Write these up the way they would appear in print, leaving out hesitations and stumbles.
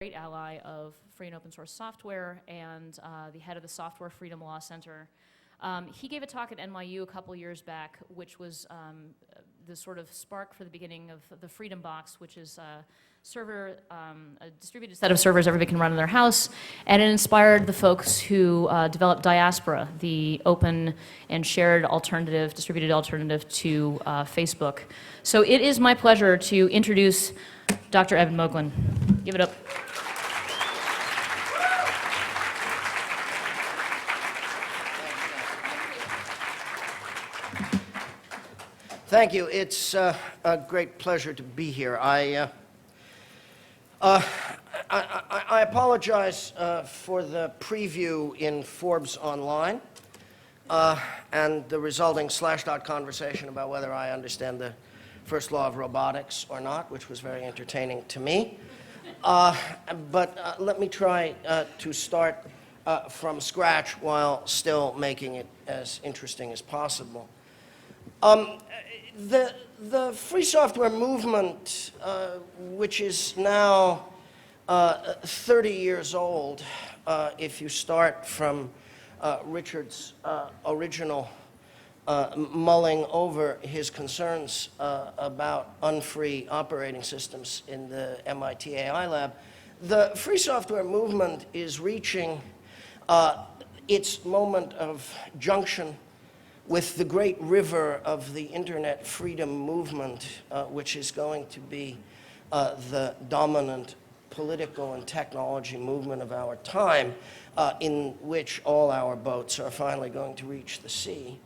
great ally of free and open source software and the head of the Software Freedom Law Center. He gave a talk at NYU a couple years back, which was the sort of spark for the beginning of the Freedom Box, which is a distributed set of servers everybody can run in their house, and it inspired the folks who developed Diaspora, the open and shared alternative, distributed alternative to Facebook. So it is my pleasure to introduce Dr. Eben Moglen. Give it up. Thank you. It's a great pleasure to be here. I apologize for the preview in Forbes Online and the resulting Slashdot conversation about whether I understand the First Law of Robotics or not, which was very entertaining to me. But let me try to start from scratch while still making it as interesting as possible. The free software movement, which is now 30 years old, if you start from Richard's original mulling over his concerns about unfree operating systems in the MIT AI lab, the free software movement is reaching its moment of junction with the great river of the internet freedom movement, which is going to be the dominant political and technology movement of our time, in which all our boats are finally going to reach the sea.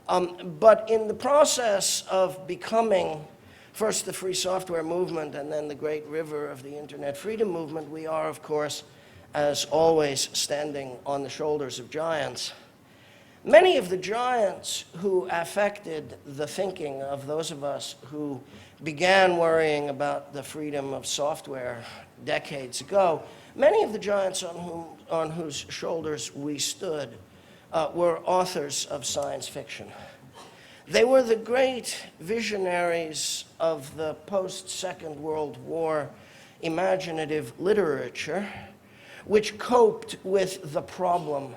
But in the process of becoming first the free software movement and then the great river of the internet freedom movement, we are, of course, as always, standing on the shoulders of giants. Many of the giants who affected the thinking of those of us who began worrying about the freedom of software decades ago, many of the giants on whose shoulders we stood were authors of science fiction. They were the great visionaries of the post-Second World War imaginative literature, which coped with the problem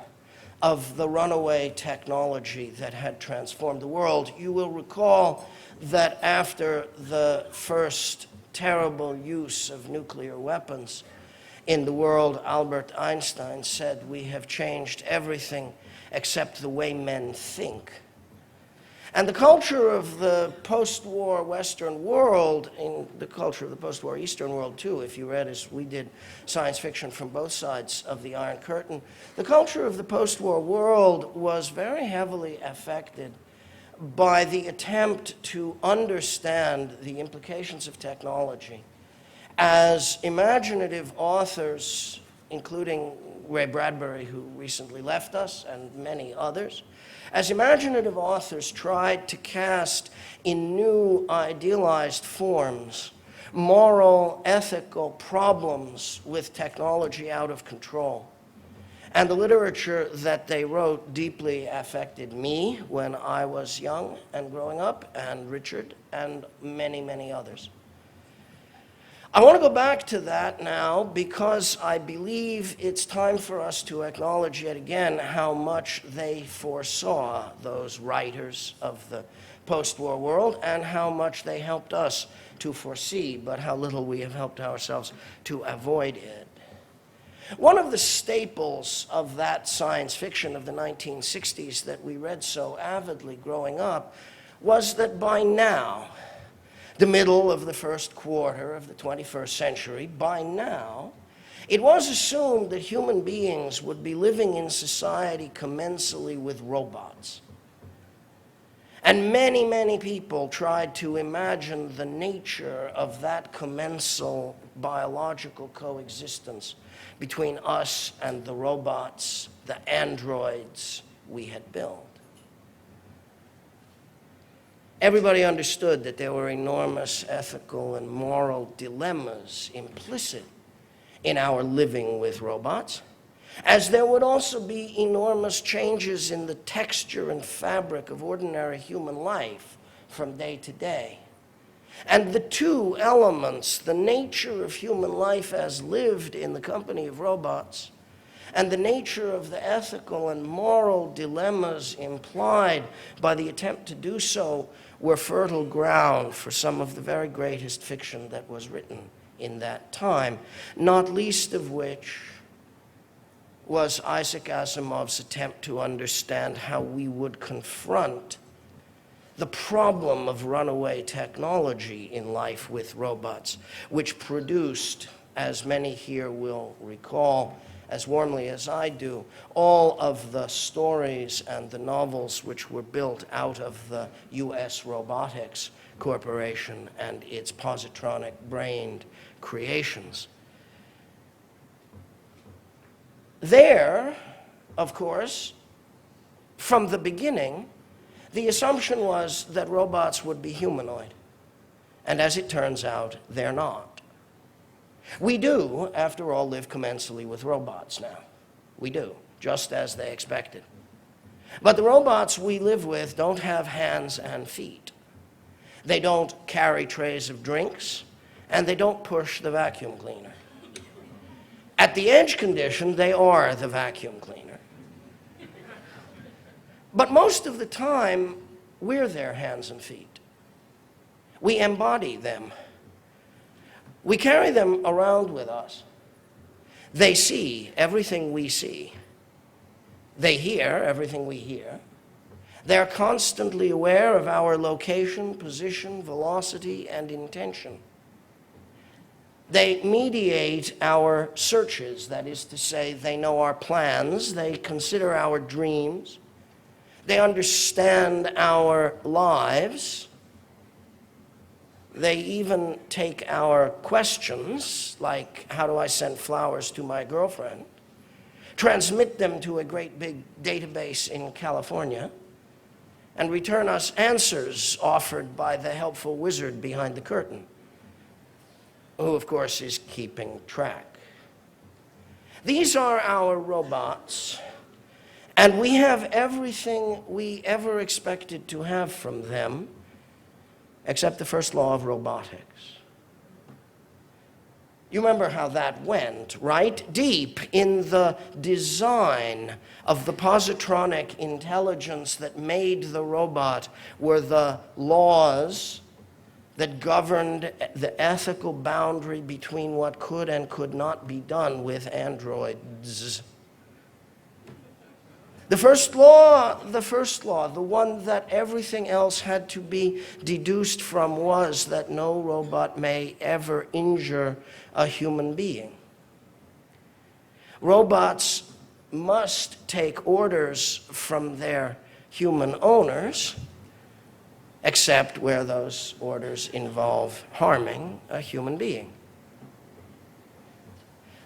of the runaway technology that had transformed the world. You will recall that after the first terrible use of nuclear weapons in the world, Albert Einstein said, "We have changed everything except the way men think." And the culture of the post-war Western world, in the culture of the post-war Eastern world too, if you read as we did science fiction from both sides of the Iron Curtain, the culture of the post-war world was very heavily affected by the attempt to understand the implications of technology as imaginative authors, including Ray Bradbury, who recently left us, and many others, as imaginative authors tried to cast in new idealized forms moral, ethical problems with technology out of control. And the literature that they wrote deeply affected me when I was young and growing up, and Richard, and many, many others. I want to go back to that now because I believe it's time for us to acknowledge yet again how much they foresaw, those writers of the post-war world, and how much they helped us to foresee, but how little we have helped ourselves to avoid it. One of the staples of that science fiction of the 1960s that we read so avidly growing up was that by now, the middle of the first quarter of the 21st century, by now, it was assumed that human beings would be living in society commensally with robots. And many, many people tried to imagine the nature of that commensal biological coexistence between us and the robots, the androids we had built. Everybody understood that there were enormous ethical and moral dilemmas implicit in our living with robots, as there would also be enormous changes in the texture and fabric of ordinary human life from day to day. And the two elements, the nature of human life as lived in the company of robots, and the nature of the ethical and moral dilemmas implied by the attempt to do so, were fertile ground for some of the very greatest fiction that was written in that time, not least of which was Isaac Asimov's attempt to understand how we would confront the problem of runaway technology in life with robots, which produced, as many here will recall, as warmly as I do, all of the stories and the novels which were built out of the US Robotics Corporation and its positronic-brained creations. There, of course, from the beginning, the assumption was that robots would be humanoid. And as it turns out, they're not. We do, after all, live commensally with robots now. We do, just as they expected. But the robots we live with don't have hands and feet. They don't carry trays of drinks, and they don't push the vacuum cleaner. At the edge condition, they are the vacuum cleaner. But most of the time, we're their hands and feet. We embody them. We carry them around with us. They see everything we see. They hear everything we hear. They're constantly aware of our location, position, velocity, and intention. They mediate our searches, that is to say, they know our plans, they consider our dreams, they understand our lives. They even take our questions, like, how do I send flowers to my girlfriend, transmit them to a great big database in California, and return us answers offered by the helpful wizard behind the curtain, who, of course, is keeping track. These are our robots. And we have everything we ever expected to have from them, except the first law of robotics. You remember how that went, right? Deep in the design of the positronic intelligence that made the robot were the laws that governed the ethical boundary between what could and could not be done with androids. The first law, the one that everything else had to be deduced from, was that no robot may ever injure a human being. Robots must take orders from their human owners, except where those orders involve harming a human being.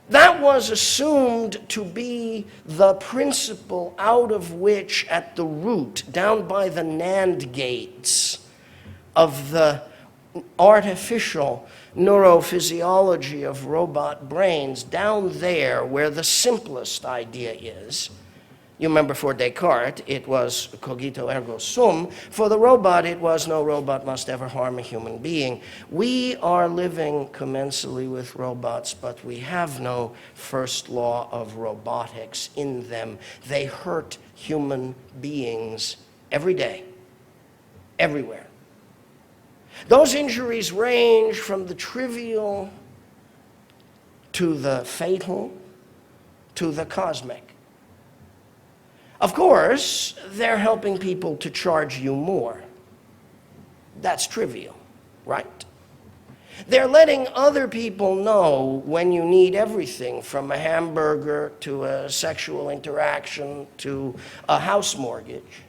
That was assumed to be the principle out of which, at the root, down by the NAND gates of the artificial neurophysiology of robot brains, down there where the simplest idea is. You remember, for Descartes, it was cogito ergo sum. For the robot, it was no robot must ever harm a human being. We are living commensally with robots, but we have no first law of robotics in them. They hurt human beings every day, everywhere. Those injuries range from the trivial to the fatal to the cosmic. Of course, they're helping people to charge you more. That's trivial, right? They're letting other people know when you need everything from a hamburger to a sexual interaction to a house mortgage.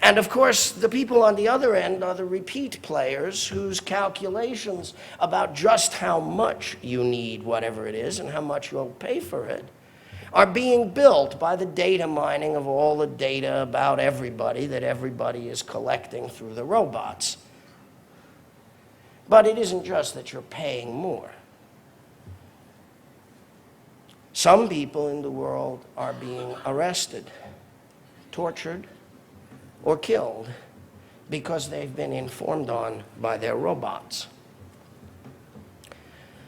And of course, the people on the other end are the repeat players whose calculations about just how much you need whatever it is and how much you'll pay for it are being built by the data mining of all the data about everybody that everybody is collecting through the robots. But it isn't just that you're paying more. Some people in the world are being arrested, tortured, or killed because they've been informed on by their robots.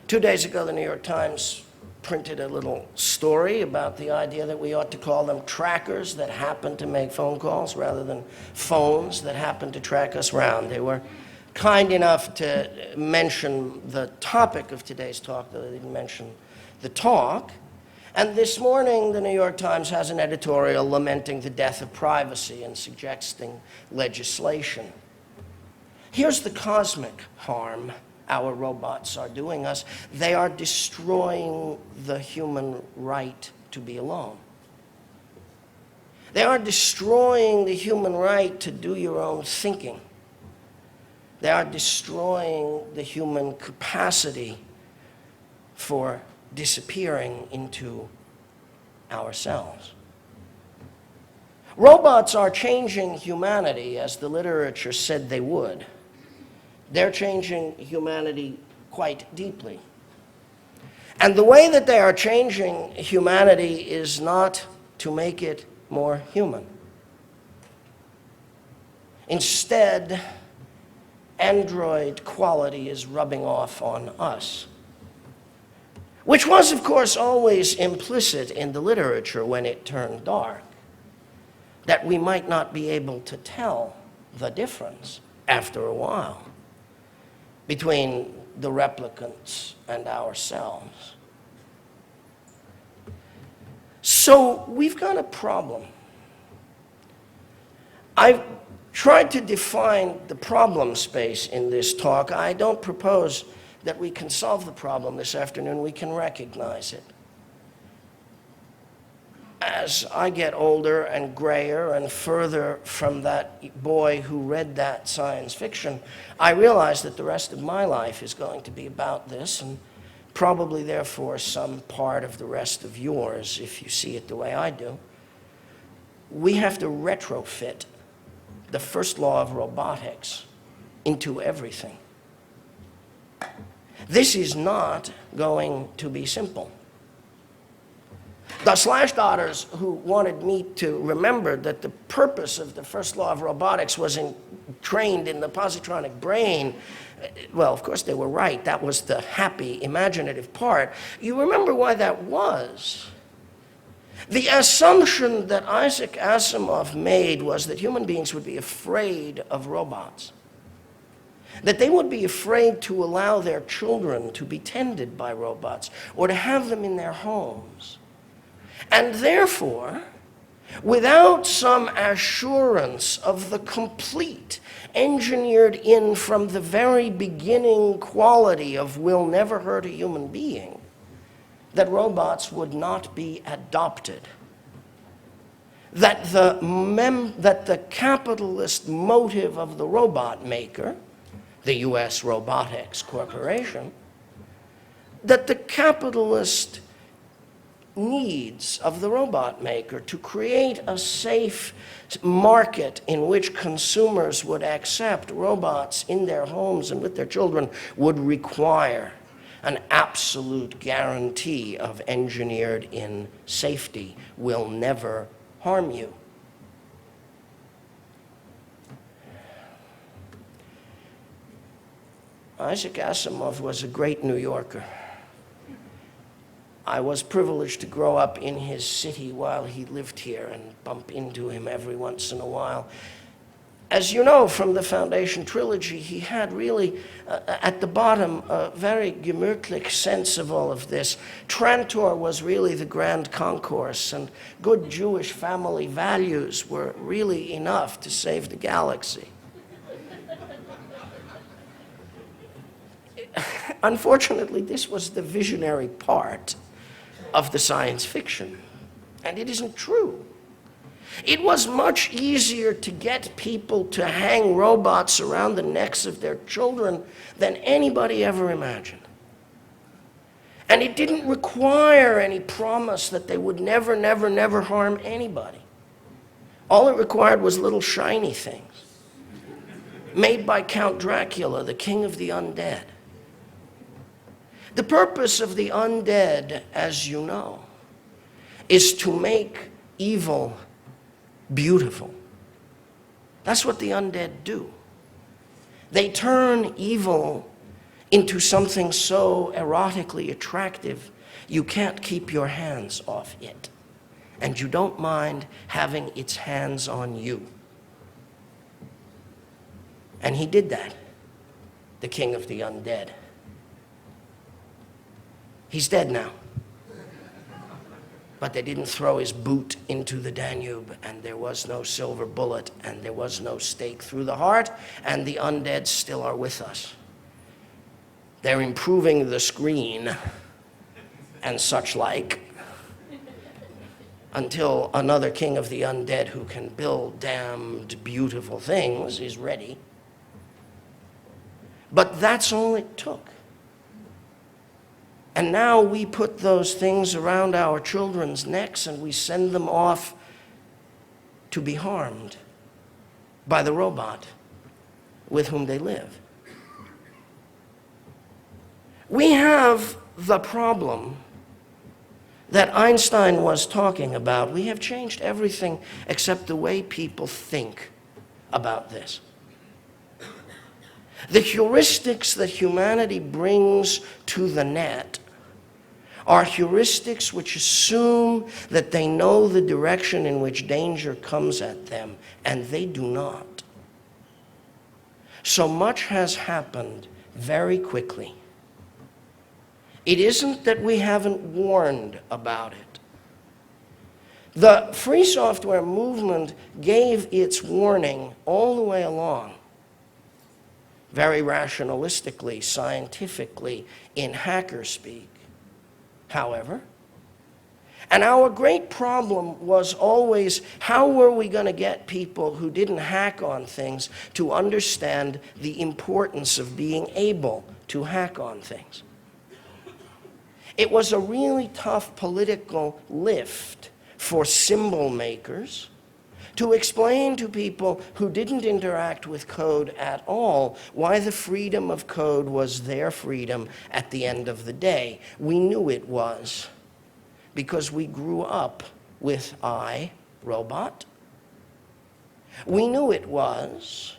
2 days ago, the New York Times printed a little story about the idea that we ought to call them trackers that happen to make phone calls rather than phones that happen to track us around. They were kind enough to mention the topic of today's talk, though they didn't mention the talk. And this morning, the New York Times has an editorial lamenting the death of privacy and suggesting legislation. Here's the cosmic harm our robots are doing us. They are destroying the human right to be alone. They are destroying the human right to do your own thinking. They are destroying the human capacity for disappearing into ourselves. Robots are changing humanity as the literature said they would. They're changing humanity quite deeply. And the way that they are changing humanity is not to make it more human. Instead, android quality is rubbing off on us, which was, of course, always implicit in the literature when it turned dark, that we might not be able to tell the difference after a while between the replicants and ourselves. So we've got a problem. I've tried to define the problem space in this talk. I don't propose that we can solve the problem this afternoon. We can recognize it. As I get older and grayer and further from that boy who read that science fiction, I realize that the rest of my life is going to be about this, and probably therefore some part of the rest of yours, if you see it the way I do. We have to retrofit the first law of robotics into everything. This is not going to be simple. The Slashdoters, who wanted me to remember that the purpose of the first law of robotics was trained in the positronic brain, well, of course they were right. That was the happy, imaginative part. You remember why that was. The assumption that Isaac Asimov made was that human beings would be afraid of robots, that they would be afraid to allow their children to be tended by robots or to have them in their homes. And therefore, without some assurance of the complete, engineered in from the very beginning quality of will never hurt a human being, that robots would not be adopted. That the capitalist motive of the robot maker, the U.S. Robotics Corporation, that the capitalist needs of the robot maker to create a safe market in which consumers would accept robots in their homes and with their children would require an absolute guarantee of engineered in safety, will never harm you. Isaac Asimov was a great New Yorker. I was privileged to grow up in his city while he lived here and bump into him every once in a while. As you know from the Foundation trilogy, he had really, at the bottom, a very gemütlich sense of all of this. Trantor was really the grand concourse, and good Jewish family values were really enough to save the galaxy. Unfortunately, this was the visionary part of the science fiction, and it isn't true. It was much easier to get people to hang robots around the necks of their children than anybody ever imagined. And it didn't require any promise that they would never, never, never harm anybody. All it required was little shiny things made by Count Dracula, the king of the undead. The purpose of the undead, as you know, is to make evil beautiful. That's what the undead do. They turn evil into something so erotically attractive, you can't keep your hands off it. And you don't mind having its hands on you. And he did that, the king of the undead. He's dead now. But they didn't throw his boot into the Danube, and there was no silver bullet, and there was no stake through the heart, and the undead still are with us. They're improving the screen and such like until another king of the undead who can build damned beautiful things is ready. But that's all it took. And now we put those things around our children's necks and we send them off to be harmed by the robot with whom they live. We have the problem that Einstein was talking about. We have changed everything except the way people think about this. The heuristics that humanity brings to the net are heuristics which assume that they know the direction in which danger comes at them, and they do not. So much has happened very quickly. It isn't that we haven't warned about it. The free software movement gave its warning all the way along, very rationalistically, scientifically, in hacker speak. However, and our great problem was always, how were we going to get people who didn't hack on things to understand the importance of being able to hack on things? It was a really tough political lift for symbol makers to explain to people who didn't interact with code at all why the freedom of code was their freedom at the end of the day. We knew it was because we grew up with robot. We knew it was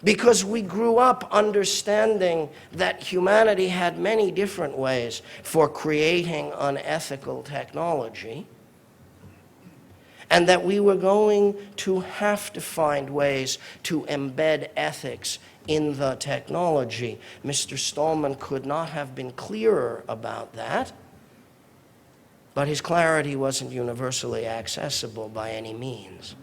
because we grew up understanding that humanity had many different ways for creating unethical technology, and that we were going to have to find ways to embed ethics in the technology. Mr. Stallman could not have been clearer about that, but his clarity wasn't universally accessible by any means.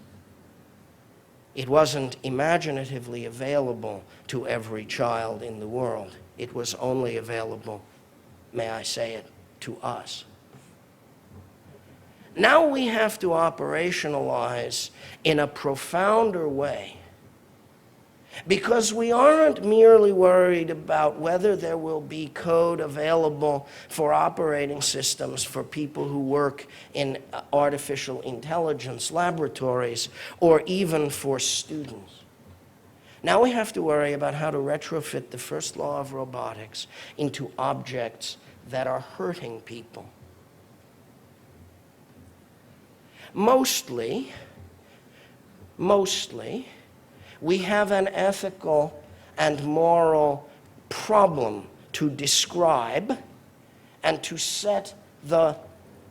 It wasn't imaginatively available to every child in the world. It was only available, may I say it, to us. Now we have to operationalize in a profounder way, because we aren't merely worried about whether there will be code available for operating systems for people who work in artificial intelligence laboratories or even for students. Now we have to worry about how to retrofit the first law of robotics into objects that are hurting people. Mostly, we have an ethical and moral problem to describe and to set the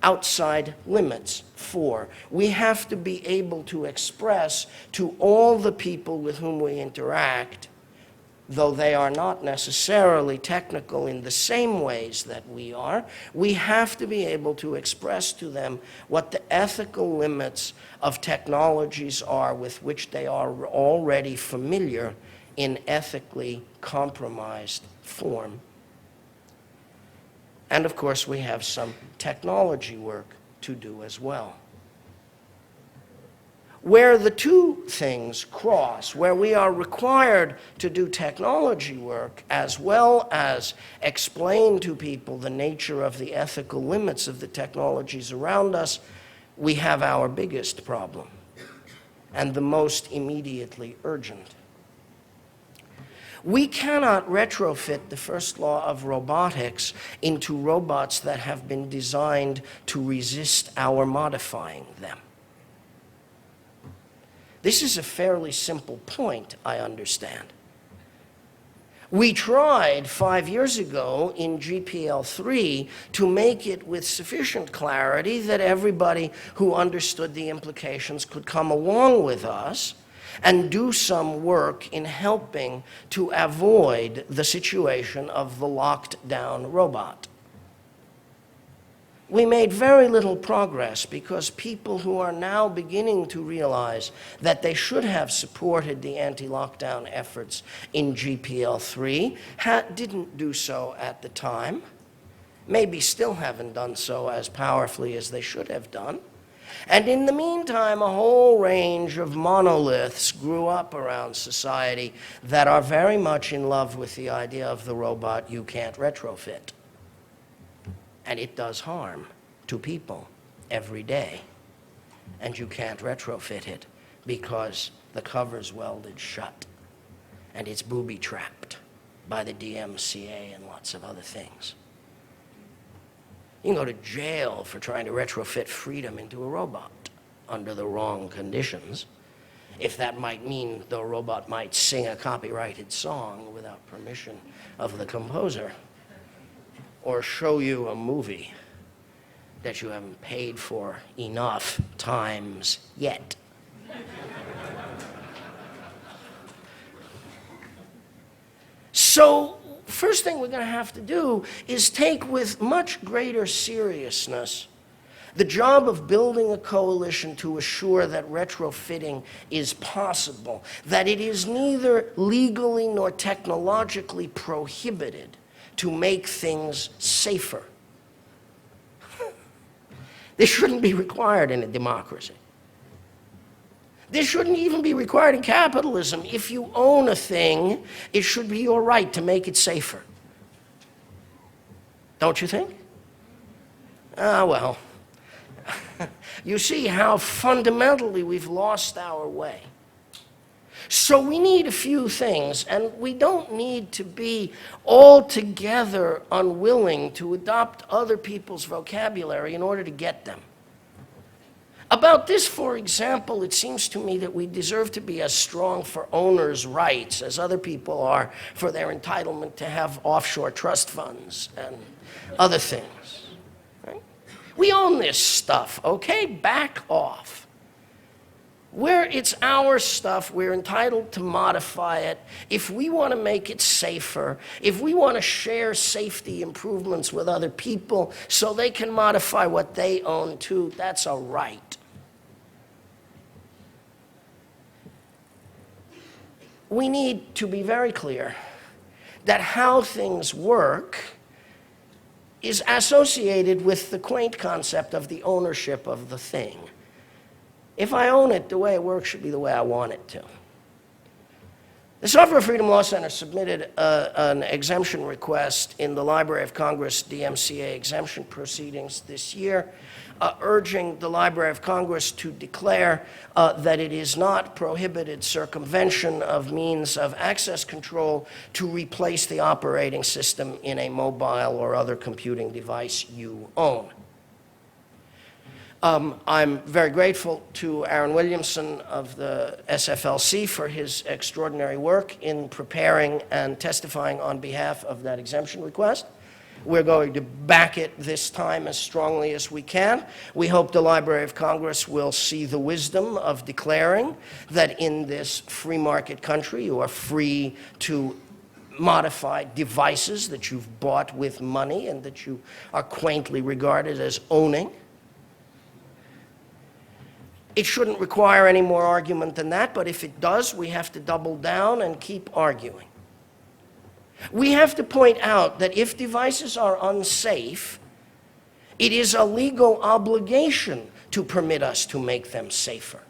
outside limits for. We have to be able to express to all the people with whom we interact, though they are not necessarily technical in the same ways that we are, we have to be able to express to them what the ethical limits of technologies are with which they are already familiar in ethically compromised form. And of course, we have some technology work to do as well. Where the two things cross, where we are required to do technology work as well as explain to people the nature of the ethical limits of the technologies around us, we have our biggest problem, and the most immediately urgent. We cannot retrofit the first law of robotics into robots that have been designed to resist our modifying them. This is a fairly simple point, I understand. We tried 5 years ago in GPL3 to make it with sufficient clarity that everybody who understood the implications could come along with us and do some work in helping to avoid the situation of the locked down robot. We made very little progress because people who are now beginning to realize that they should have supported the anti-lockdown efforts in GPL3 didn't do so at the time, maybe still haven't done so as powerfully as they should have done. And in the meantime, a whole range of monoliths grew up around society that are very much in love with the idea of the robot you can't retrofit. And it does harm to people every day. And you can't retrofit it because the cover's welded shut and it's booby-trapped by the DMCA and lots of other things. You can go to jail for trying to retrofit freedom into a robot under the wrong conditions, if that might mean the robot might sing a copyrighted song without permission of the composer, or show you a movie that you haven't paid for enough times yet. So, first thing we're going to have to do is take with much greater seriousness the job of building a coalition to assure that retrofitting is possible, that it is neither legally nor technologically prohibited to make things safer. This shouldn't be required in a democracy. This shouldn't even be required in capitalism. If you own a thing, it should be your right to make it safer. Don't you think? Ah, well. You see how fundamentally we've lost our way. So we need a few things, and we don't need to be altogether unwilling to adopt other people's vocabulary in order to get them. About this, for example, it seems to me that we deserve to be as strong for owners' rights as other people are for their entitlement to have offshore trust funds and other things. Right? We own this stuff, okay? Back off. Where it's our stuff, we're entitled to modify it. If we want to make it safer, if we want to share safety improvements with other people so they can modify what they own too, that's a right. We need to be very clear that how things work is associated with the quaint concept of the ownership of the thing. If I own it, the way it works should be the way I want it to. The Software Freedom Law Center submitted an exemption request in the Library of Congress DMCA exemption proceedings this year, urging the Library of Congress to declare that it is not prohibited circumvention of means of access control to replace the operating system in a mobile or other computing device you own. I'm very grateful to Aaron Williamson of the SFLC for his extraordinary work in preparing and testifying on behalf of that exemption request. We're going to back it this time as strongly as we can. We hope the Library of Congress will see the wisdom of declaring that in this free market country you are free to modify devices that you've bought with money and that you are quaintly regarded as owning. It shouldn't require any more argument than that, but if it does, we have to double down and keep arguing. We have to point out that if devices are unsafe, it is a legal obligation to permit us to make them safer.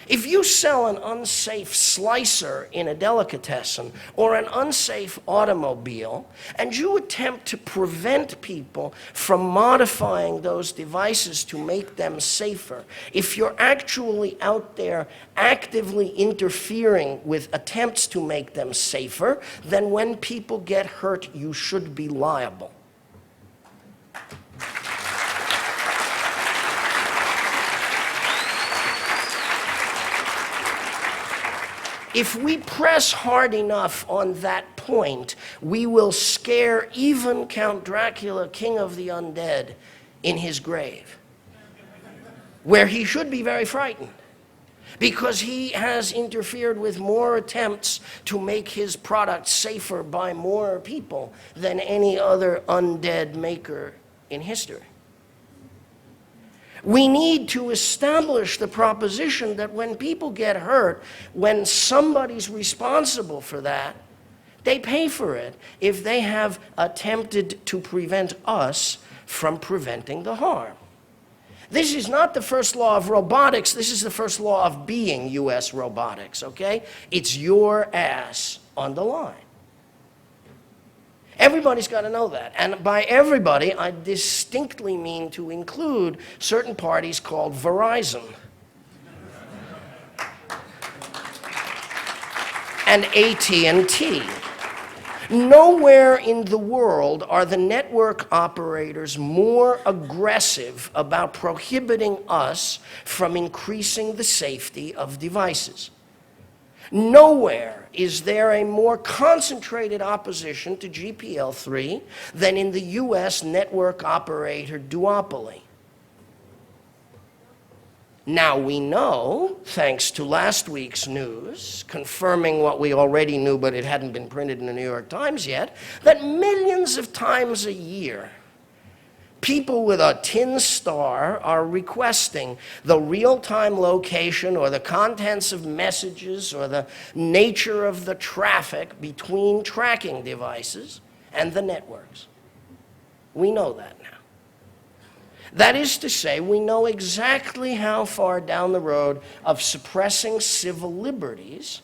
If you sell an unsafe slicer in a delicatessen or an unsafe automobile, and you attempt to prevent people from modifying those devices to make them safer, if you're actually out there actively interfering with attempts to make them safer, then when people get hurt, you should be liable. If we press hard enough on that point, we will scare even Count Dracula, king of the undead, in his grave, where he should be very frightened, because he has interfered with more attempts to make his product safer by more people than any other undead maker in history. We need to establish the proposition that when people get hurt, when somebody's responsible for that, they pay for it if they have attempted to prevent us from preventing the harm. This is not the first law of robotics, this is the first law of being US robotics, okay? It's your ass on the line. Everybody's got to know that. And by everybody, I distinctly mean to include certain parties called Verizon and AT&T. Nowhere in the world are the network operators more aggressive about prohibiting us from increasing the safety of devices. Nowhere is there a more concentrated opposition to GPL3 than in the US network operator duopoly. Now we know, thanks to last week's news, confirming what we already knew but it hadn't been printed in the New York Times yet, that millions of times a year, people with a tin star are requesting the real-time location or the contents of messages or the nature of the traffic between tracking devices and the networks. We know that now. That is to say, we know exactly how far down the road of suppressing civil liberties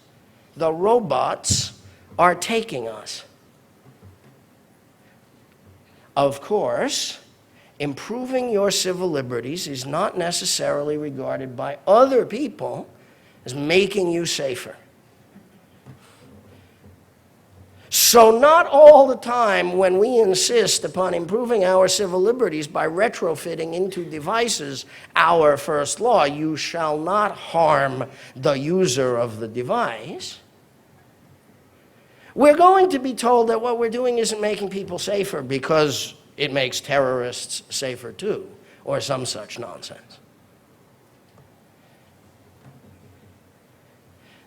the robots are taking us. Of course, improving your civil liberties is not necessarily regarded by other people as making you safer. So not all the time when we insist upon improving our civil liberties by retrofitting into devices our first law, you shall not harm the user of the device, we're going to be told that what we're doing isn't making people safer because it makes terrorists safer too, or some such nonsense.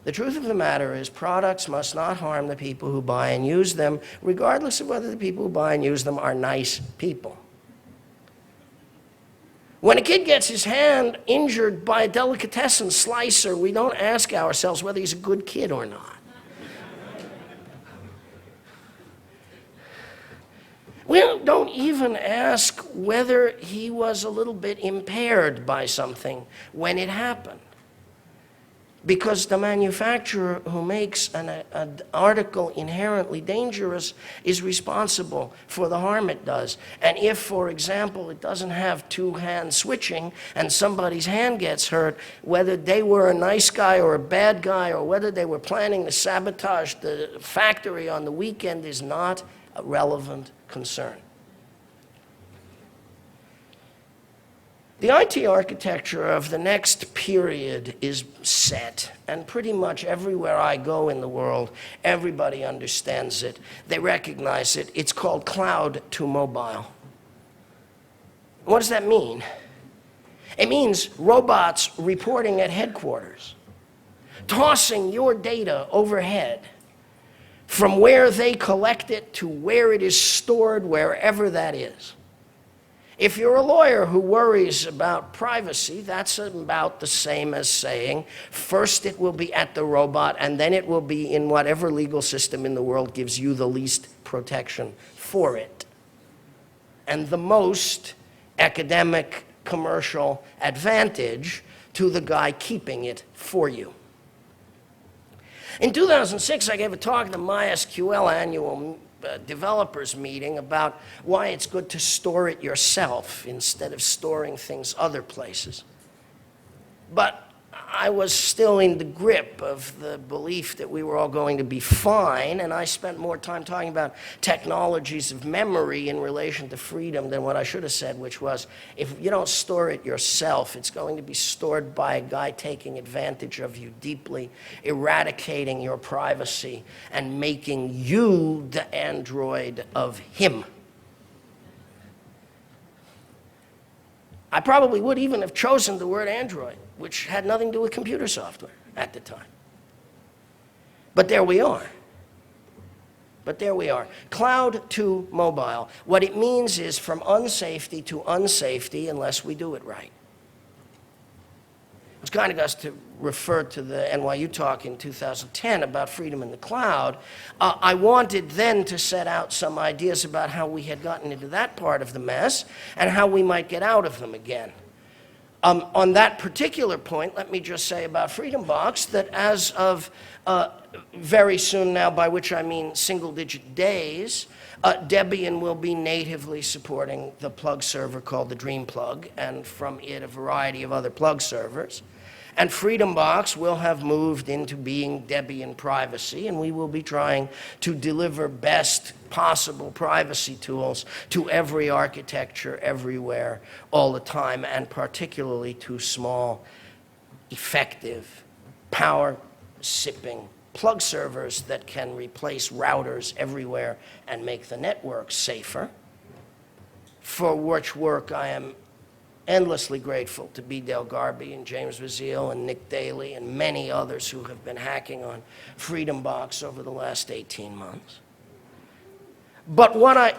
The truth of the matter is products must not harm the people who buy and use them, regardless of whether the people who buy and use them are nice people. When a kid gets his hand injured by a delicatessen slicer, we don't ask ourselves whether he's a good kid or not. We don't even ask whether he was a little bit impaired by something when it happened. Because the manufacturer who makes an article inherently dangerous is responsible for the harm it does. And if, for example, it doesn't have two-hand switching and somebody's hand gets hurt, whether they were a nice guy or a bad guy or whether they were planning to sabotage the factory on the weekend is not a relevant concern. The IT architecture of the next period is set, and pretty much everywhere I go in the world, everybody understands it. They recognize it. It's called cloud to mobile. What does that mean? It means robots reporting at headquarters, tossing your data overhead from where they collect it to where it is stored, wherever that is. If you're a lawyer who worries about privacy, that's about the same as saying, first it will be at the robot, and then it will be in whatever legal system in the world gives you the least protection for it, and the most academic, commercial advantage to the guy keeping it for you. In 2006, I gave a talk at the MySQL annual developers meeting about why it's good to store it yourself instead of storing things other places. But I was still in the grip of the belief that we were all going to be fine, and I spent more time talking about technologies of memory in relation to freedom than what I should have said, which was, if you don't store it yourself, it's going to be stored by a guy taking advantage of you deeply, eradicating your privacy, and making you the android of him. I probably would even have chosen the word android, which had nothing to do with computer software at the time. But there we are. But there we are. Cloud to mobile. What it means is from unsafety to unsafety unless we do it right. Which kind of got to refer to the NYU talk in 2010 about freedom in the cloud. I wanted then to set out some ideas about how we had gotten into that part of the mess and how we might get out of them again. On that particular point, let me just say about Freedom Box that as of very soon now, by which I mean single-digit days, Debian will be natively supporting the plug server called the Dream Plug, and from it a variety of other plug servers. And Freedom Box will have moved into being Debian privacy, and we will be trying to deliver best possible privacy tools to every architecture, everywhere, all the time, and particularly to small, effective, power-sipping plug servers that can replace routers everywhere and make the network safer, for which work I am endlessly grateful to B. Del Garby and James Bazile and Nick Daly and many others who have been hacking on Freedom Box over the last 18 months. But what I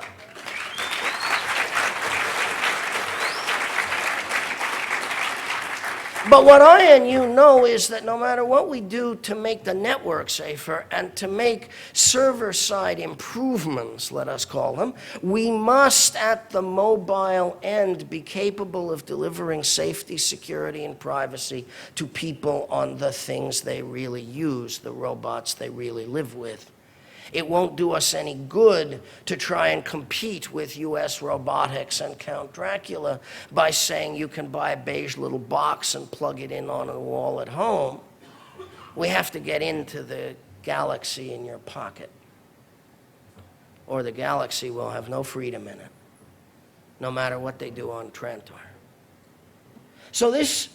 and you know is that no matter what we do to make the network safer and to make server-side improvements, let us call them, we must at the mobile end be capable of delivering safety, security, and privacy to people on the things they really use, the robots they really live with. It won't do us any good to try and compete with US robotics and Count Dracula by saying you can buy a beige little box and plug it in on a wall at home. We have to get into the galaxy in your pocket, or the galaxy will have no freedom in it, no matter what they do on Trantor. So this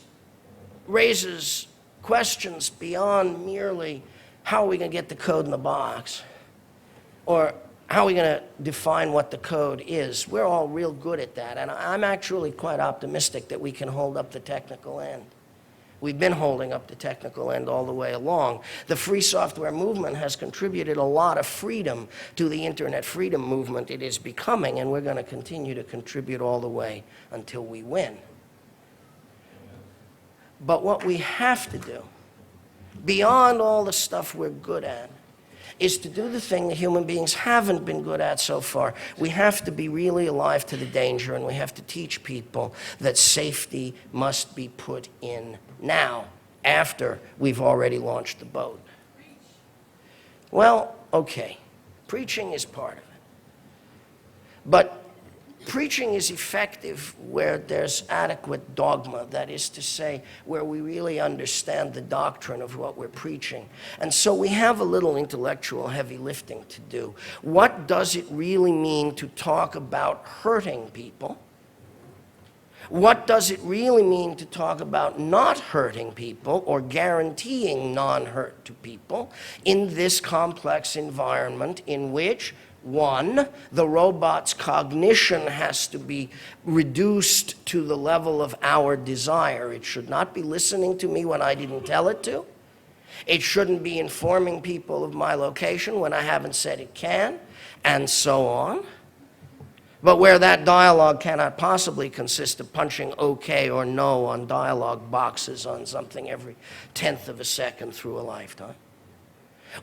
raises questions beyond merely how are we going to get the code in the box, or how are we going to define what the code is? We're all real good at that, and I'm actually quite optimistic that we can hold up the technical end. We've been holding up the technical end all the way along. The free software movement has contributed a lot of freedom to the internet freedom movement it is becoming, and we're going to continue to contribute all the way until we win. But what we have to do, beyond all the stuff we're good at, is to do the thing that human beings haven't been good at so far. We have to be really alive to the danger, and we have to teach people that safety must be put in now, after we've already launched the boat. Well, okay, preaching is part of it. But preaching is effective where there's adequate dogma, that is to say, where we really understand the doctrine of what we're preaching. And so we have a little intellectual heavy lifting to do. What does it really mean to talk about hurting people? What does it really mean to talk about not hurting people or guaranteeing non-hurt to people in this complex environment in which, one, the robot's cognition has to be reduced to the level of our desire. It should not be listening to me when I didn't tell it to. It shouldn't be informing people of my location when I haven't said it can, and so on. But where that dialogue cannot possibly consist of punching OK or no on dialogue boxes on something every 10th of a second through a lifetime.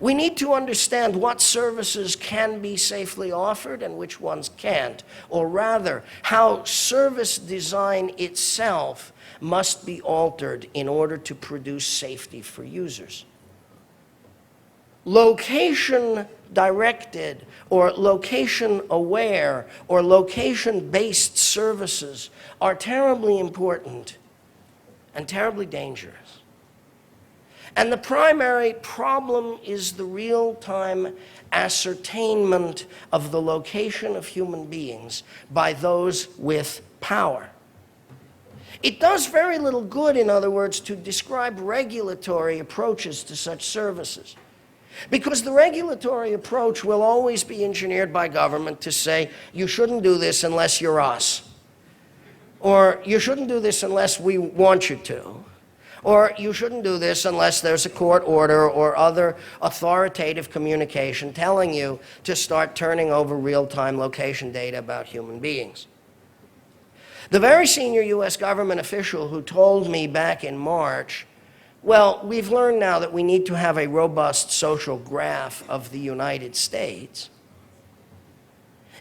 We need to understand what services can be safely offered and which ones can't, or rather, how service design itself must be altered in order to produce safety for users. Location-directed or location-aware or location-based services are terribly important and terribly dangerous. And the primary problem is the real-time ascertainment of the location of human beings by those with power. It does very little good, in other words, to describe regulatory approaches to such services. Because the regulatory approach will always be engineered by government to say, you shouldn't do this unless you're us. Or you shouldn't do this unless we want you to. Or you shouldn't do this unless there's a court order or other authoritative communication telling you to start turning over real-time location data about human beings. The very senior US government official who told me back in March, well, we've learned now that we need to have a robust social graph of the United States,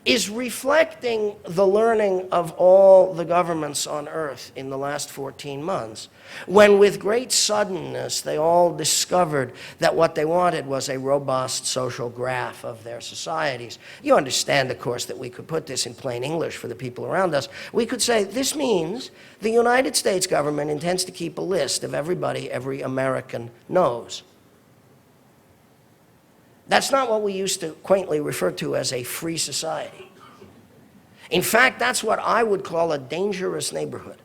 is reflecting the learning of all the governments on Earth in the last 14 months, when with great suddenness they all discovered that what they wanted was a robust social graph of their societies. You understand, of course, that we could put this in plain English for the people around us. We could say, this means the United States government intends to keep a list of everybody every American knows. That's not what we used to quaintly refer to as a free society. In fact, that's what I would call a dangerous neighborhood.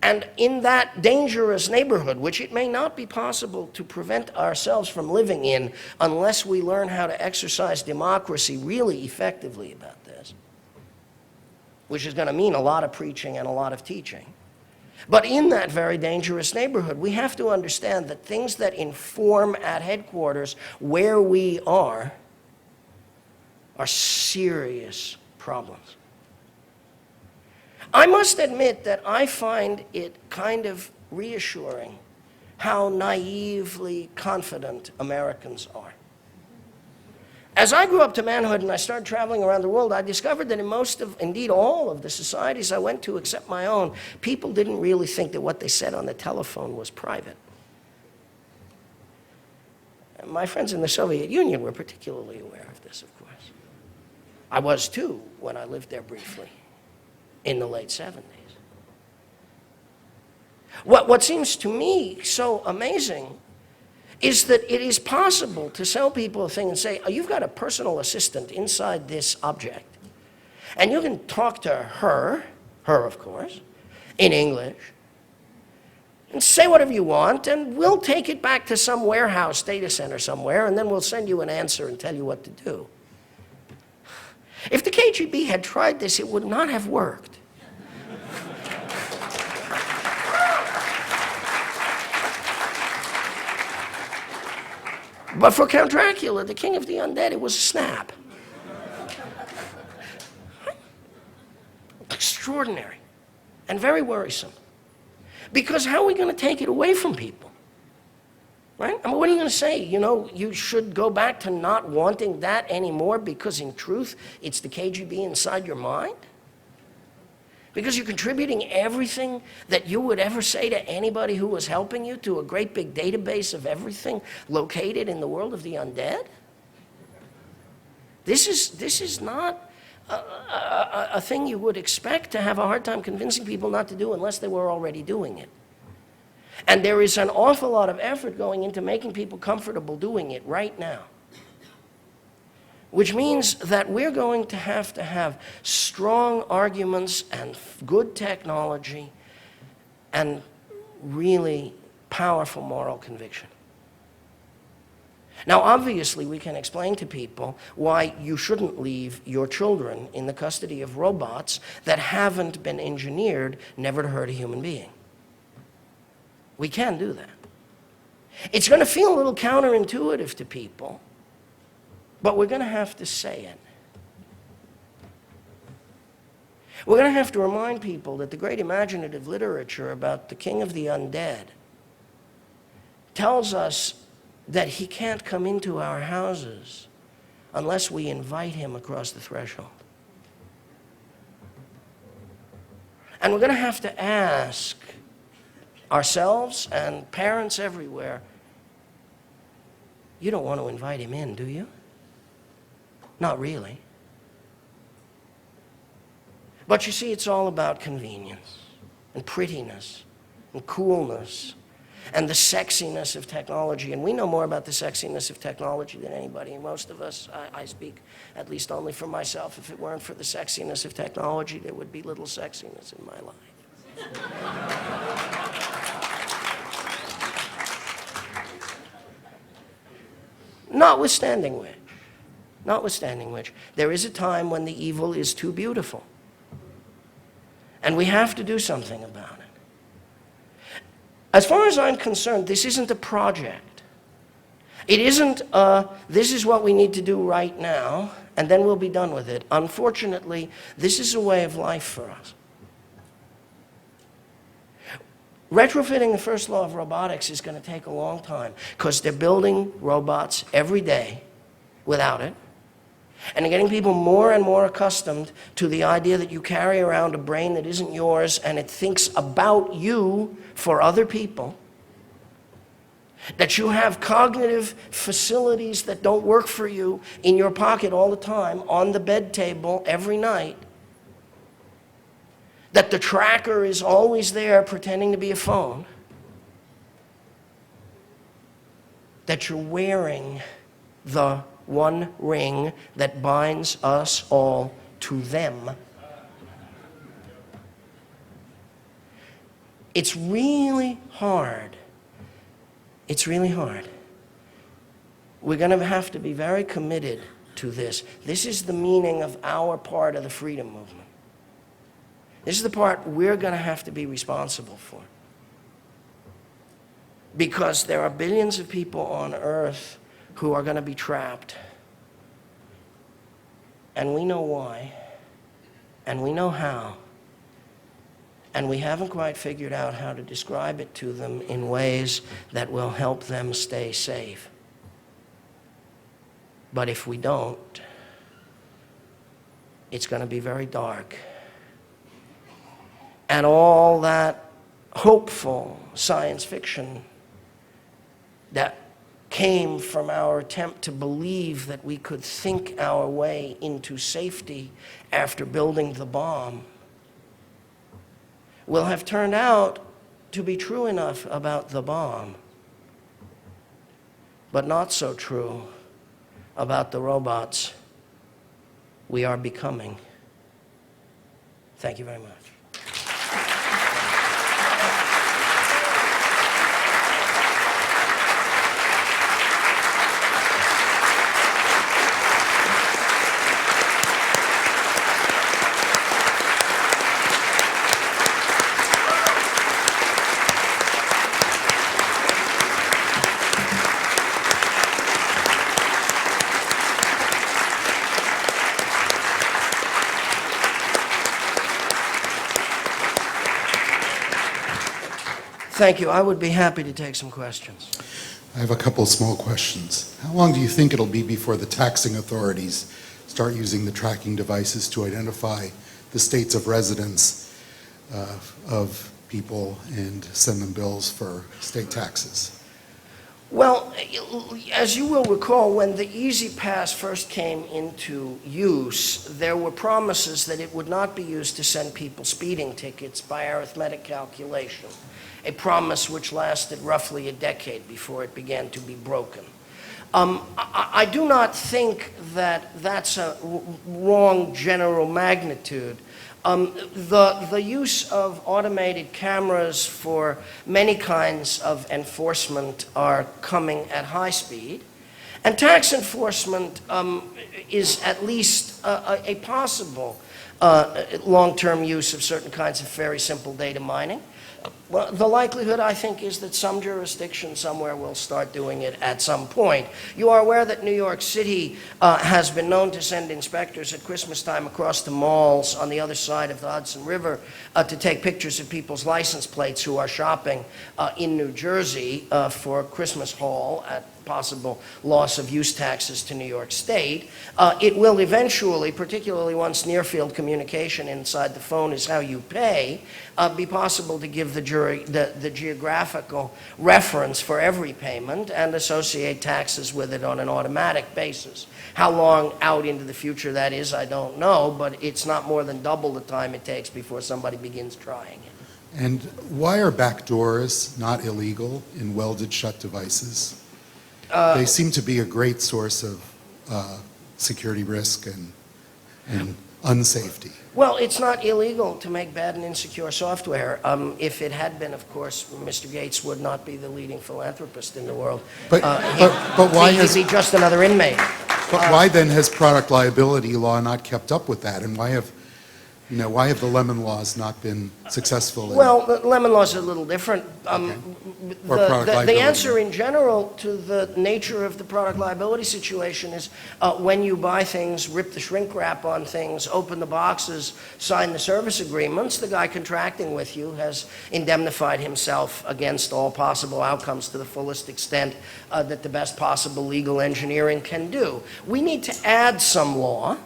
And in that dangerous neighborhood, which it may not be possible to prevent ourselves from living in unless we learn how to exercise democracy really effectively about this, which is going to mean a lot of preaching and a lot of teaching. But in that very dangerous neighborhood, we have to understand that things that inform at headquarters where we are serious problems. I must admit that I find it kind of reassuring how naively confident Americans are. As I grew up to manhood and I started traveling around the world, I discovered that in most of, indeed all of the societies I went to except my own, people didn't really think that what they said on the telephone was private. And my friends in the Soviet Union were particularly aware of this, of course. I was too when I lived there briefly in the late 70s. What seems to me so amazing is that it is possible to sell people a thing and say, oh, you've got a personal assistant inside this object. And you can talk to her of course, in English, and say whatever you want, and we'll take it back to some warehouse data center somewhere, and then we'll send you an answer and tell you what to do. If the KGB had tried this, it would not have worked. But for Count Dracula, the king of the undead, it was a snap. Extraordinary and very worrisome. Because how are we going to take it away from people? Right? I mean, what are you going to say? You know, you should go back to not wanting that anymore because in truth, it's the KGB inside your mind? Because you're contributing everything that you would ever say to anybody who was helping you to a great big database of everything located in the world of the undead? This is not a thing you would expect to have a hard time convincing people not to do unless they were already doing it. And there is an awful lot of effort going into making people comfortable doing it right now. Which means that we're going to have strong arguments and good technology and really powerful moral conviction. Now, obviously, we can explain to people why you shouldn't leave your children in the custody of robots that haven't been engineered never to hurt a human being. We can do that. It's going to feel a little counterintuitive to people, but we're going to have to say it. We're going to have to remind people that the great imaginative literature about the king of the undead tells us that he can't come into our houses unless we invite him across the threshold. And we're going to have to ask ourselves and parents everywhere, you don't want to invite him in, do you? Not really. But you see, it's all about convenience and prettiness and coolness and the sexiness of technology. And we know more about the sexiness of technology than anybody. And most of us, I speak at least only for myself, if it weren't for the sexiness of technology, there would be little sexiness in my life. Notwithstanding which, there is a time when the evil is too beautiful. And we have to do something about it. As far as I'm concerned, this isn't a project. It isn't, this is what we need to do right now, and then we'll be done with it. Unfortunately, this is a way of life for us. Retrofitting the first law of robotics is going to take a long time, because they're building robots every day without it. And they're getting people more and more accustomed to the idea that you carry around a brain that isn't yours and it thinks about you for other people. That you have cognitive facilities that don't work for you in your pocket all the time, on the bed table every night. That the tracker is always there pretending to be a phone. That you're wearing the one ring that binds us all to them. It's really hard. It's really hard. We're going to have to be very committed to this. This is the meaning of our part of the freedom movement. This is the part we're going to have to be responsible for. Because there are billions of people on Earth who are going to be trapped. And we know why. And we know how. And we haven't quite figured out how to describe it to them in ways that will help them stay safe. But if we don't, it's going to be very dark. And all that hopeful science fiction that came from our attempt to believe that we could think our way into safety after building the bomb will have turned out to be true enough about the bomb, but not so true about the robots we are becoming. Thank you very much. Thank you. I would be happy to take some questions. I have a couple of small questions. How long do you think it'll be before the taxing authorities start using the tracking devices to identify the states of residence of people and send them bills for state taxes? Well, as you will recall, when the Easy Pass first came into use, there were promises that it would not be used to send people speeding tickets by arithmetic calculation, a promise which lasted roughly a decade before it began to be broken. I do not think that that's a wrong general magnitude. The use of automated cameras for many kinds of enforcement are coming at high speed. And tax enforcement is at least a possible long-term use of certain kinds of very simple data mining. Well, the likelihood, I think, is that some jurisdiction somewhere will start doing it at some point. You are aware that New York City has been known to send inspectors at Christmas time across the malls on the other side of the Hudson River to take pictures of people's license plates who are shopping in New Jersey for Christmas haul at possible loss of use taxes to New York State. It will eventually, particularly once near-field communication inside the phone is how you pay, be possible to give the jury the geographical reference for every payment and associate taxes with it on an automatic basis. How long out into the future that is, I don't know, but it's not more than double the time it takes before somebody begins trying it. And why are backdoors not illegal in welded shut devices? They seem to be a great source of security risk and unsafety. Well, it's not illegal to make bad and insecure software. If it had been, of course, Mr. Gates would not be the leading philanthropist in the world. But why he'd be just another inmate. But why then has product liability law not kept up with that? And why have the Lemon laws not been successful? Well, the Lemon laws are a little different. The answer in general to the nature of the product liability situation is when you buy things, rip the shrink wrap on things, open the boxes, sign the service agreements, the guy contracting with you has indemnified himself against all possible outcomes to the fullest extent that the best possible legal engineering can do. We need to add some law,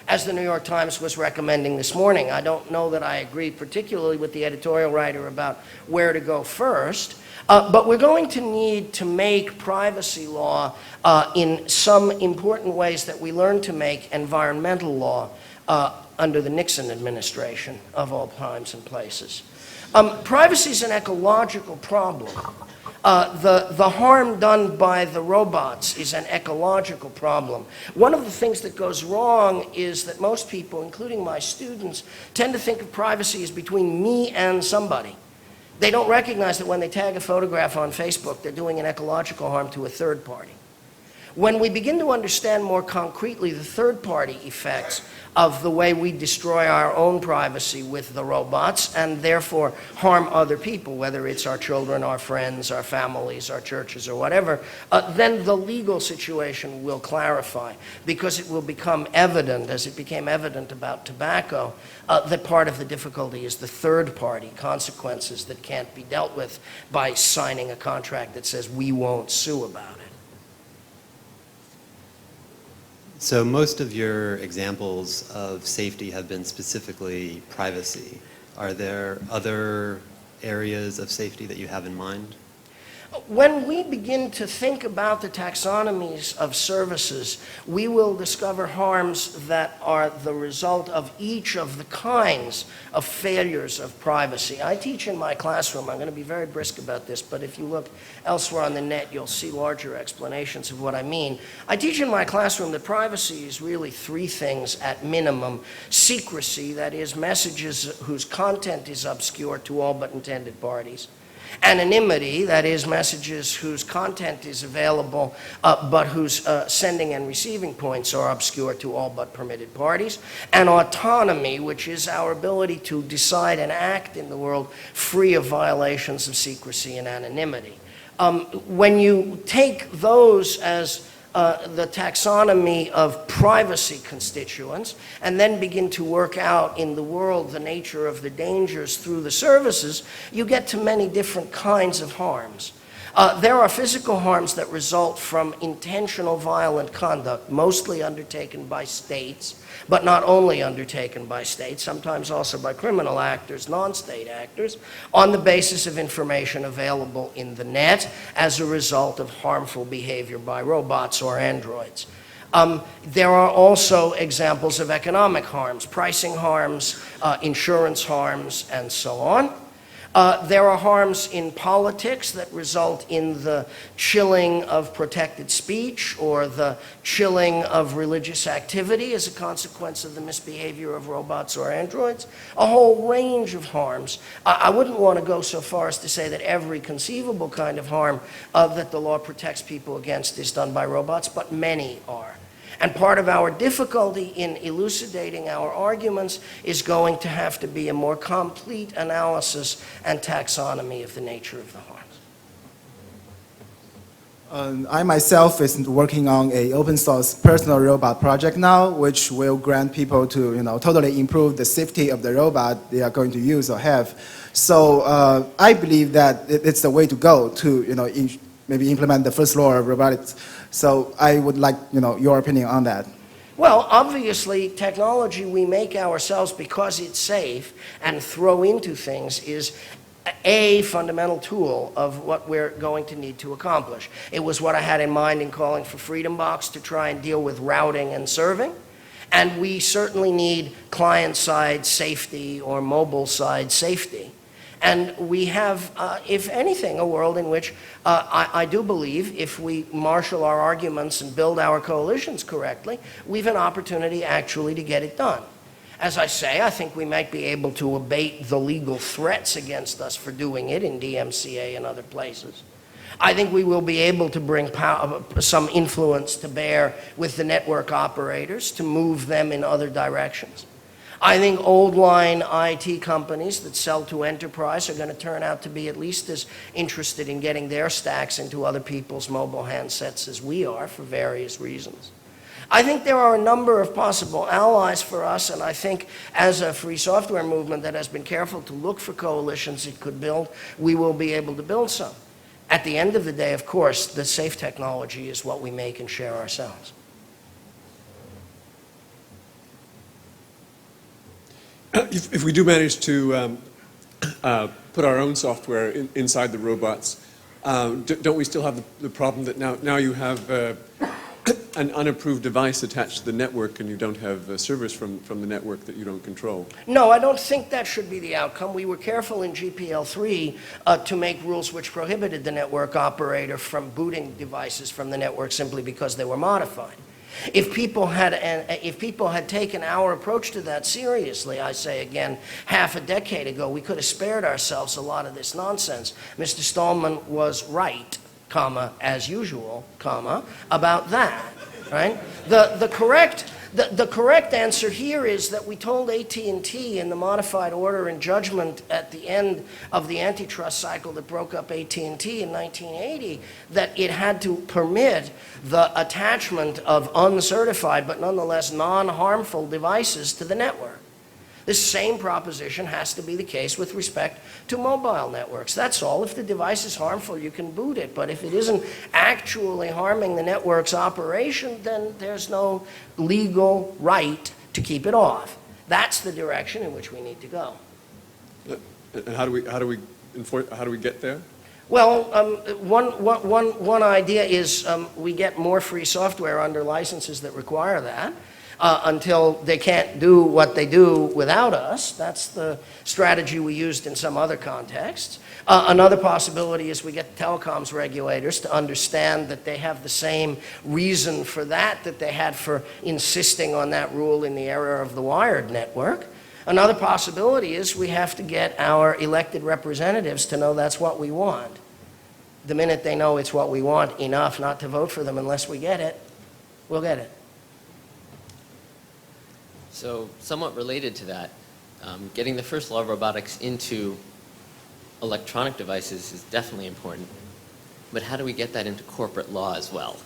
as the New York Times was recommending this morning. I don't know that I agree particularly with the editorial writer about where to go first, but we're going to need to make privacy law in some important ways that we learned to make environmental law under the Nixon administration of all times and places. Privacy is an ecological problem. The harm done by the robots is an ecological problem. One of the things that goes wrong is that most people, including my students, tend to think of privacy as between me and somebody. They don't recognize that when they tag a photograph on Facebook, they're doing an ecological harm to a third party. When we begin to understand more concretely the third-party effects of the way we destroy our own privacy with the robots and therefore harm other people, whether it's our children, our friends, our families, our churches, or whatever, then the legal situation will clarify, because it will become evident, as it became evident about tobacco, that part of the difficulty is the third-party consequences that can't be dealt with by signing a contract that says we won't sue about it. So most of your examples of safety have been specifically privacy. Are there other areas of safety that you have in mind? When we begin to think about the taxonomies of services, we will discover harms that are the result of each of the kinds of failures of privacy. I teach in my classroom, I'm going to be very brisk about this, but if you look elsewhere on the net, you'll see larger explanations of what I mean. I teach in my classroom that privacy is really three things at minimum. Secrecy, that is, messages whose content is obscure to all but intended parties. Anonymity, that is, messages whose content is available but whose sending and receiving points are obscure to all but permitted parties. And autonomy, which is our ability to decide and act in the world free of violations of secrecy and anonymity. When you take those as the taxonomy of privacy constituents and then begin to work out in the world the nature of the dangers through the services, you get to many different kinds of harms. There are physical harms that result from intentional violent conduct, mostly undertaken by states, but not only undertaken by states, sometimes also by criminal actors, non-state actors, on the basis of information available in the net as a result of harmful behavior by robots or androids. There are also examples of economic harms, pricing harms, insurance harms, and so on. There are harms in politics that result in the chilling of protected speech or the chilling of religious activity as a consequence of the misbehavior of robots or androids. A whole range of harms. I wouldn't want to go so far as to say that every conceivable kind of harm that the law protects people against is done by robots, but many are. And part of our difficulty in elucidating our arguments is going to have to be a more complete analysis and taxonomy of the nature of the harms. I myself is working on a open source personal robot project now, which will grant people to, totally improve the safety of the robot they are going to use or have. So I believe that it's the way to go to, maybe implement the first law of robotics. So I would like, your opinion on that. Well, obviously, technology we make ourselves because it's safe and throw into things is a fundamental tool of what we're going to need to accomplish. It was what I had in mind in calling for Freedom Box to try and deal with routing and serving. And we certainly need client-side safety or mobile-side safety. And we have, if anything, a world in which I do believe if we marshal our arguments and build our coalitions correctly, we have an opportunity actually to get it done. As I say, I think we might be able to abate the legal threats against us for doing it in DMCA and other places. I think we will be able to bring some influence to bear with the network operators to move them in other directions. I think old line IT companies that sell to enterprise are going to turn out to be at least as interested in getting their stacks into other people's mobile handsets as we are for various reasons. I think there are a number of possible allies for us, and I think as a free software movement that has been careful to look for coalitions it could build, we will be able to build some. At the end of the day, of course, the safe technology is what we make and share ourselves. If we do manage to put our own software inside the robots, don't we still have the problem that now you have an unapproved device attached to the network and you don't have servers from the network that you don't control? No, I don't think that should be the outcome. We were careful in GPL3 to make rules which prohibited the network operator from booting devices from the network simply because they were modified. If people had taken our approach to that seriously, I say again, half a decade ago, we could have spared ourselves a lot of this nonsense. Mr. Stallman was right, comma, as usual, comma, about that, right? The correct answer here is that we told AT&T in the modified order and judgment at the end of the antitrust cycle that broke up AT&T in 1980 that it had to permit the attachment of uncertified but nonetheless non-harmful devices to the network. This same proposition has to be the case with respect to mobile networks. That's all. If the device is harmful, you can boot it. But if it isn't actually harming the network's operation, then there's no legal right to keep it off. That's the direction in which we need to go. And how do we get there? Well, one idea is we get more free software under licenses that require that. Until they can't do what they do without us. That's the strategy we used in some other contexts. Another possibility is we get the telecoms regulators to understand that they have the same reason for that they had for insisting on that rule in the era of the wired network. Another possibility is we have to get our elected representatives to know that's what we want. The minute they know it's what we want enough not to vote for them unless we get it, we'll get it. So somewhat related to that, getting the first law of robotics into electronic devices is definitely important. But how do we get that into corporate law as well?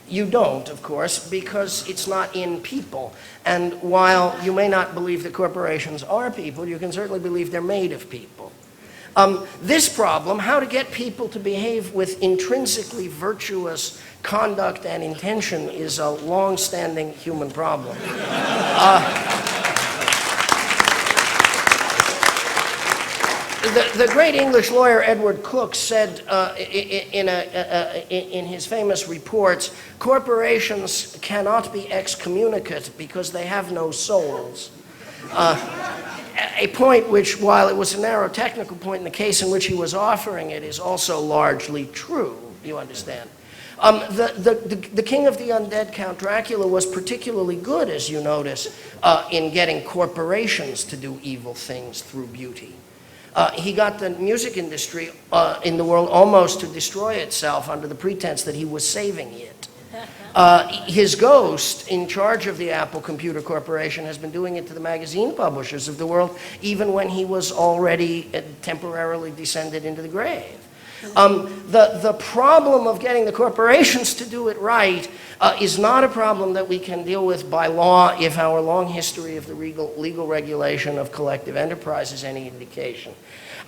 You don't, of course, because it's not in people. And while you may not believe that corporations are people, you can certainly believe they're made of people. This problem, how to get people to behave with intrinsically virtuous conduct and intention, is a long-standing human problem. The great English lawyer Edward Cook said in his famous reports, corporations cannot be excommunicate because they have no souls. A point which, while it was a narrow technical point in the case in which he was offering it, is also largely true, you understand. The king of the undead, Count Dracula, was particularly good, as you notice, in getting corporations to do evil things through beauty. He got the music industry in the world almost to destroy itself under the pretense that he was saving it. His ghost, in charge of the Apple Computer Corporation, has been doing it to the magazine publishers of the world, even when he was already temporarily descended into the grave. The problem of getting the corporations to do it right is not a problem that we can deal with by law if our long history of the legal regulation of collective enterprise is any indication.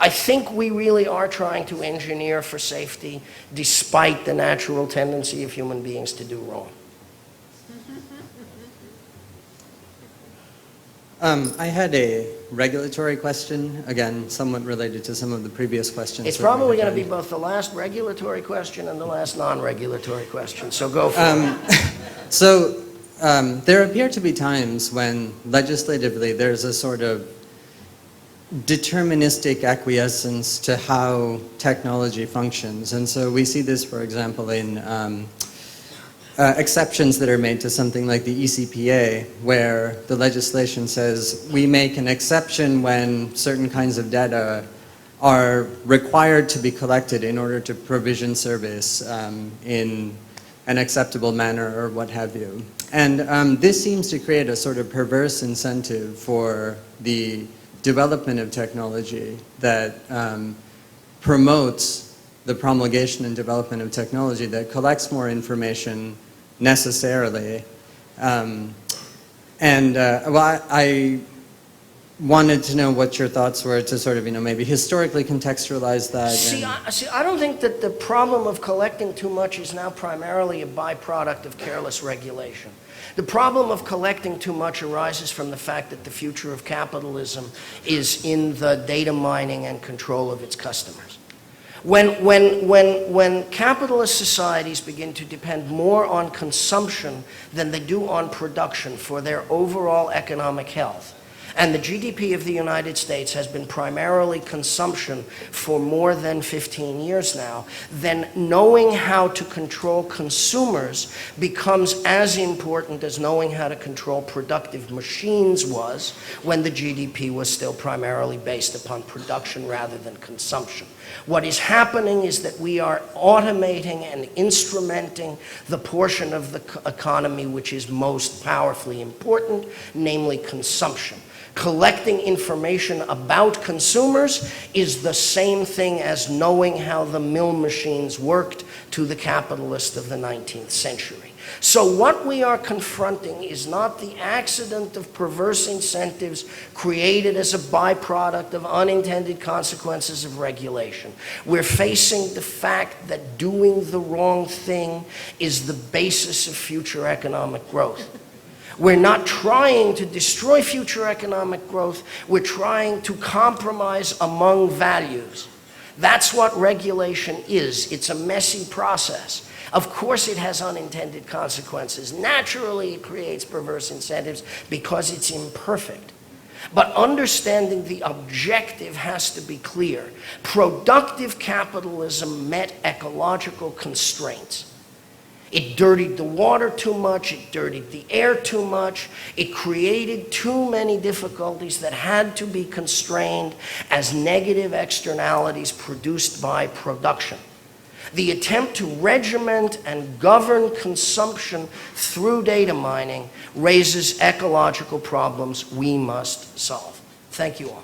I think we really are trying to engineer for safety despite the natural tendency of human beings to do wrong. I had a regulatory question, again, somewhat related to some of the previous questions. It's probably going to be both the last regulatory question and the last non-regulatory question, so go for it. There appear to be times when legislatively there's a sort of deterministic acquiescence to how technology functions. And so we see this, for example, in exceptions that are made to something like the ECPA, where the legislation says we make an exception when certain kinds of data are required to be collected in order to provision service in an acceptable manner or what have you. And this seems to create a sort of perverse incentive for the development of technology that promotes the promulgation and development of technology that collects more information necessarily. Well, I wanted to know what your thoughts were to sort of, maybe historically contextualize that. I don't think that the problem of collecting too much is now primarily a byproduct of careless regulation. The problem of collecting too much arises from the fact that the future of capitalism is in the data mining and control of its customers. When capitalist societies begin to depend more on consumption than they do on production for their overall economic health, and the GDP of the United States has been primarily consumption for more than 15 years now, then knowing how to control consumers becomes as important as knowing how to control productive machines was when the GDP was still primarily based upon production rather than consumption. What is happening is that we are automating and instrumenting the portion of the economy which is most powerfully important, namely consumption. Collecting information about consumers is the same thing as knowing how the mill machines worked to the capitalist of the 19th century. So what we are confronting is not the accident of perverse incentives created as a byproduct of unintended consequences of regulation. We're facing the fact that doing the wrong thing is the basis of future economic growth. We're not trying to destroy future economic growth, we're trying to compromise among values. That's what regulation is. It's a messy process. Of course it has unintended consequences. Naturally it creates perverse incentives because it's imperfect. But understanding the objective has to be clear. Productive capitalism met ecological constraints. It dirtied the water too much, it dirtied the air too much, it created too many difficulties that had to be constrained as negative externalities produced by production. The attempt to regiment and govern consumption through data mining raises ecological problems we must solve. Thank you all.